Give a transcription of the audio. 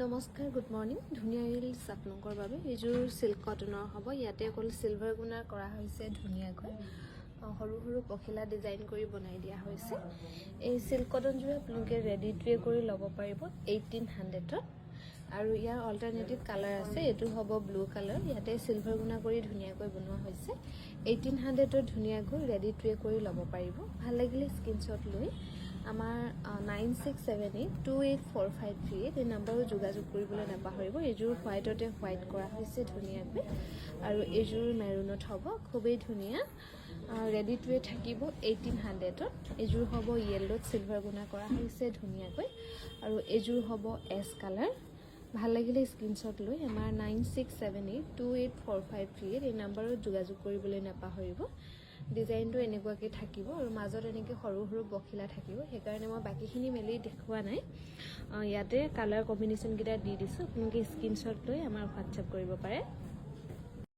নমস্কাৰ good morning ধুনীয়া reels আপোনালোকৰ বাবে এইযোৰ সিল্ক কটনৰ হ'ব ইয়াতে অকল সিলভাৰ গুণা কৰা হৈছে ধুনীয়াকৈ সৰু সৰু পখিলা ডিজাইন কৰি বনাই দিয়া হৈছে এই সিল্ক কটনযোৰ আপোনালোকে ৰেডি টু ৱে কৰি ল'ব পাৰিব 1800ত আৰু ইয়াৰ অল্টাৰনেটিভ কালাৰ আছে এটো হ'ব ব্লু কালাৰ ইয়াতে সিলভাৰ গুণা কৰি ধুনীয়াকৈ বনোৱা হৈছে 1800ত ধুনীয়াকৈ ৰেডি টু ৱে কৰি ল'ব পাৰিব ভাল লাগিলে স্ক্ৰিনশ্বট লৈ আমাৰ 9678284538 এই নম্বৰত যোগাযোগ কৰিবলৈ নাপাহৰিব এইযোৰ হোৱাইটতে হোৱাইট কৰা হৈছে ধুনীয়াকৈ আৰু এইযোৰ মেৰুনত হ'ব খুবেই ধুনীয়া ৰেডি টু ৱে থাকিব 1800ত এইযোৰ হ'ব য়েল্লোত সিলভাৰ গুণা কৰা হৈছে ধুনীয়াকৈ আৰু এইযোৰ হ'ব এছ কালাৰ ভাল লাগিলে স্ক্ৰিনশ্বট লৈ আমাৰ 9678284538 এই নম্বৰত যোগাযোগ কৰিবলৈ নাপাহৰিব ডিজাইনটো এনেকুৱাকৈ থাকিব আৰু মাজত এনেকৈ সৰু সৰু বখিলা থাকিব সেইকাৰণে মই বাকিখিনি মেলি দেখুৱা নাই ইয়াতে কালাৰ কম্বিনেশ্যন কেইটা দি দিছোঁ আপোনালোকে স্ক্ৰিনশ্বট লৈ আমাৰ হোৱাটছআপ কৰিব পাৰে